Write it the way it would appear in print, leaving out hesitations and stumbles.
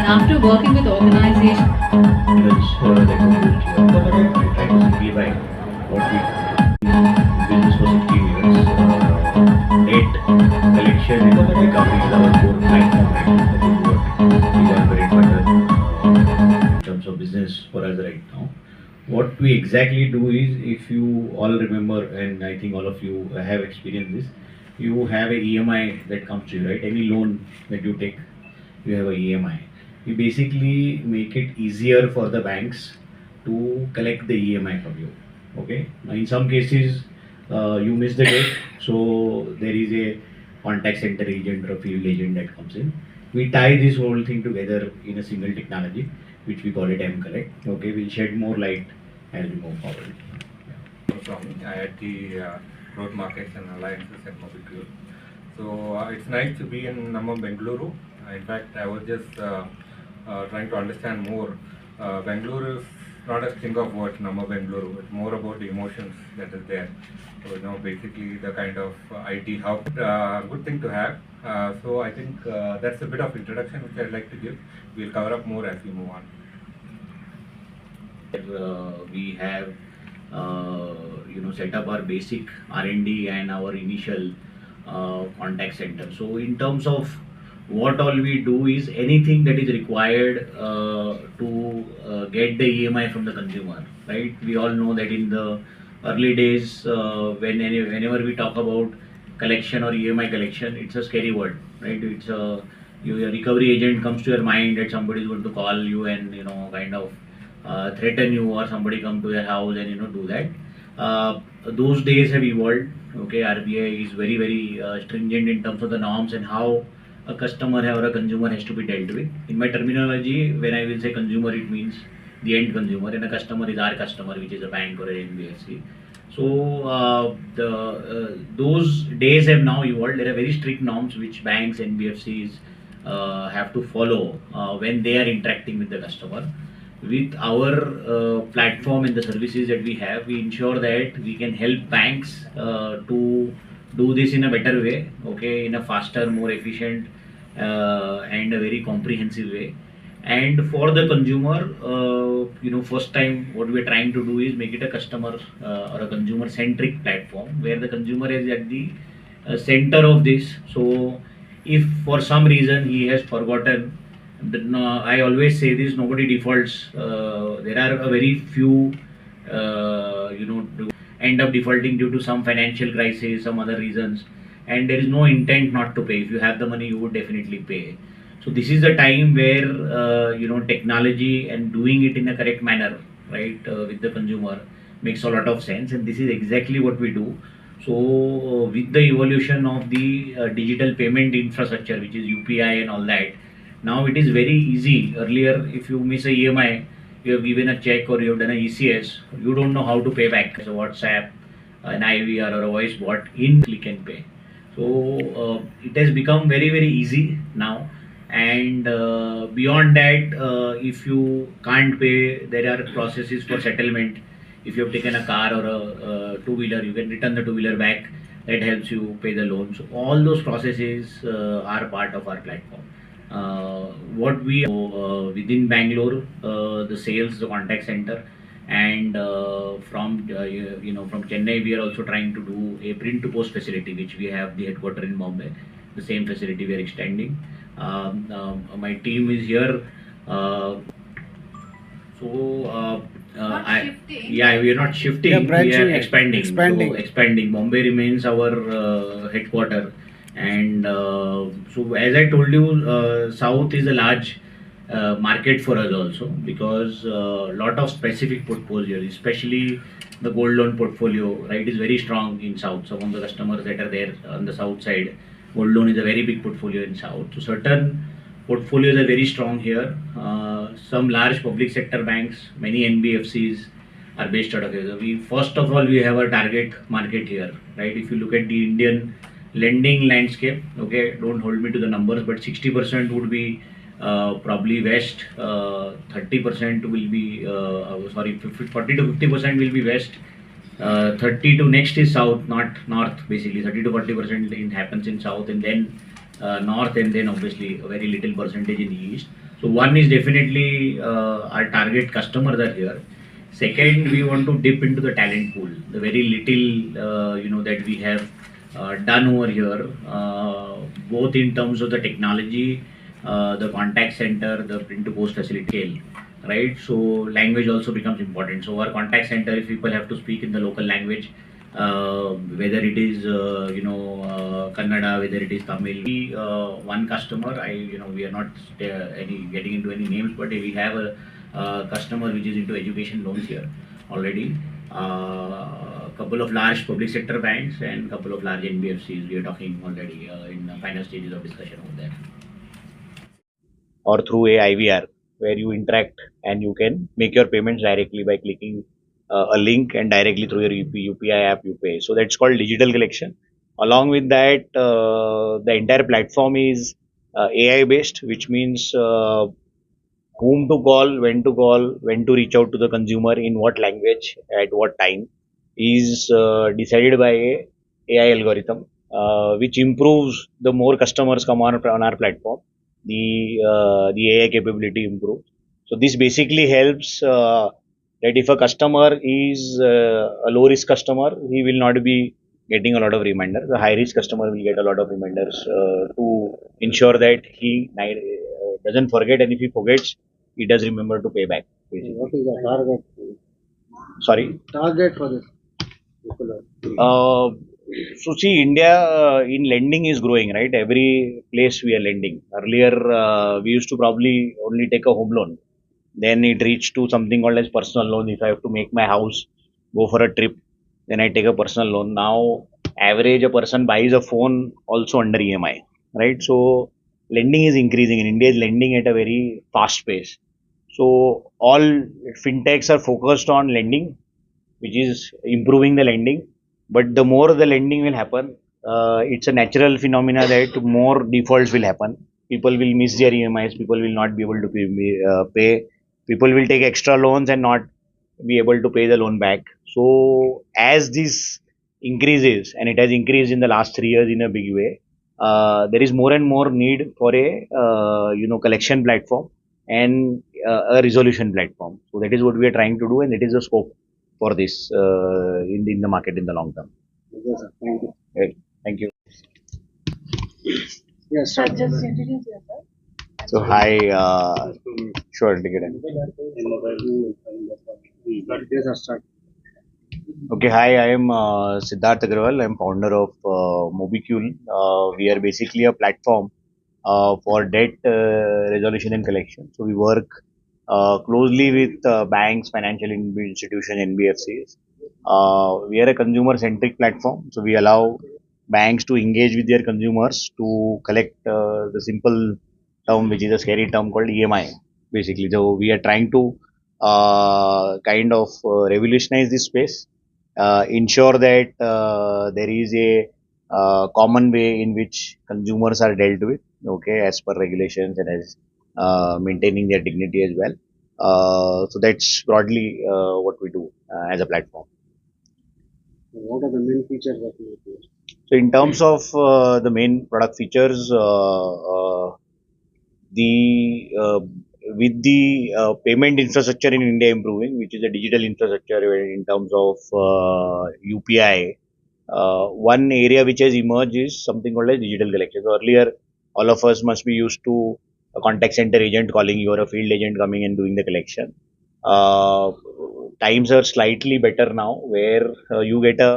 after working with organizations. Try to simplify what we business for 16 years. Debt collection and recovery is our core platform. That is what is our bread and butter in terms of business for us right now. What we exactly do is, if you all remember, and I think all of you have experienced this, you have a EMI that comes to you, right? Any loan that you take, you have a EMI. We basically make it easier for the banks to collect the EMI from you. Okay. Now, in some cases, you miss the date, so there is a contact center agent or a field agent that comes in. We tie this whole thing together in a single technology, which we call it M-Collect. Okay, we'll shed more light as we move forward. From IIT Road Markets and Alliances at Mobicule. So it's nice to be in Bengaluru. In fact, I was just trying to understand more. Bengaluru is not a string of words, Bengaluru. It's more about the emotions that is there. So basically the kind of IT hub, good thing to have. So I think that's a bit of introduction which I'd like to give. We'll cover up more as we move on. We have set up our basic R&D and our initial contact center. So in terms of what all we do is anything that is required to get the EMI from the consumer, right? We all know that in the early days, whenever we talk about collection or EMI collection, it's a scary word, right? It's your recovery agent comes to your mind that somebody is going to call you and kind of threaten you, or somebody come to your house and do that. Those days have evolved. Okay, RBI is very stringent in terms of the norms and how a customer or a consumer has to be dealt with. In my terminology, when I will say consumer, it means the end consumer, and a customer is our customer, which is a bank or an NBFC. So those days have now evolved. There are very strict norms which banks, NBFCs have to follow when they are interacting with the customer. With our platform and the services that we have, we ensure that we can help banks to do this in a better way, okay, in a faster, more efficient and a very comprehensive way. And for the consumer, first time what we are trying to do is make it a customer or a consumer centric platform where the consumer is at the center of this. So if for some reason he has forgotten, I always say this, nobody defaults. There are a very few end up defaulting due to some financial crisis, some other reasons, and there is no intent not to pay. If you have the money, you would definitely pay. So this is the time where technology and doing it in a correct manner, right, with the consumer makes a lot of sense, and this is exactly what we do. So with the evolution of the digital payment infrastructure, which is UPI and all that, now it is very easy. Earlier, if you miss a EMI, you have given a check or you have done an ECS, you don't know how to pay back. So WhatsApp, an IVR or a voice bot, in click and pay. So it has become very easy now. And beyond that, if you can't pay, there are processes for settlement. If you have taken a car or a two-wheeler, you can return the two-wheeler back. That helps you pay the loan. So all those processes are part of our platform. What we within Bangalore, the sales, the contact center, and from Chennai, we are also trying to do a print to post facility, which we have the headquarter in Bombay. The same facility we are extending. My team is here. We are not shifting. We are expanding. So expanding. Bombay remains our headquarter. And so as I told you, South is a large market for us also, because a lot of specific portfolios, especially the gold loan portfolio, right, is very strong in South. Some of the customers that are there on the South side, gold loan is a very big portfolio in South. So certain portfolios are very strong here. Some large public sector banks, many NBFCs are based out of here. So first of all, we have a target market here, right? If you look at the Indian lending landscape, okay, don't hold me to the numbers, but 60% would be probably west, 30% will be 40 to 50% will be west, 30 to next is south, not north. Basically 30 to 40% happens in south, and then north, and then obviously a very little percentage in the east. So one is definitely our target customers are here. Second, we want to dip into the talent pool. The very little that we have done over here, both in terms of the technology, the contact center, the print to post facility, right? So language also becomes important. So our contact center, if people have to speak in the local language, whether it is Kannada, whether it is Tamil. One customer, we are not getting into any names, but we have a customer which is into education loans here already. Couple of large public sector banks and couple of large NBFCs. We are talking already in the final stages of discussion over there. Or through a IVR, where you interact and you can make your payments directly by clicking a link and directly through your UPI app you pay. So that's called digital collection. Along with that, the entire platform is AI based, which means whom to call, when to reach out to the consumer, in what language, at what time, is decided by a AI algorithm, which improves the more customers come on our platform, the AI capability improves. So this basically helps that if a customer is a low risk customer, he will not be getting a lot of reminders. The high risk customer will get a lot of reminders to ensure that he doesn't forget, and if he forgets, he does remember to pay back. Basically. What is the target? Sorry. Target for this? So see, India in lending is growing, right? Every place we are lending. Earlier, we used to probably only take a home loan. Then it reached to something called as personal loan. If I have to make my house, go for a trip, then I take a personal loan. Now, average a person buys a phone also under EMI, right? So lending is increasing. In India is lending at a very fast pace. So all fintechs are focused on lending, which is improving the lending. But the more the lending will happen, it's a natural phenomena that more defaults will happen. People will miss their EMIs. People will not be able to pay. People will take extra loans and not be able to pay the loan back. So as this increases, and it has increased in the last 3 years in a big way, there is more and more need for a collection platform and a resolution platform. So that is what we are trying to do, and that is the scope for this in the market in the long term. Yes, sir. Thank you. Right. Thank you. Yes, Sir, sir. just introduce yourself. So hi, sure, take it in. Yes, sir. Start. Okay, hi, I am Siddharth Agrawal. I am founder of Mobicule. We are basically a platform for debt resolution and collection. So we work closely with banks, financial institutions, NBFCs. We are a consumer-centric platform. So we allow banks to engage with their consumers to collect the simple term, which is a scary term called EMI, basically. So we are trying to kind of revolutionize this space, ensure that there is a common way in which consumers are dealt with, okay, as per regulations and as maintaining their dignity as well. So that's broadly what we do as a platform. What are the main features that you do? So in terms of the main product features, the with the payment infrastructure in India improving, which is a digital infrastructure in terms of UPI, one area which has emerged is something called as digital collection. So earlier, all of us must be used to a contact center agent calling you or a field agent coming and doing the collection. Times are slightly better now, where you get a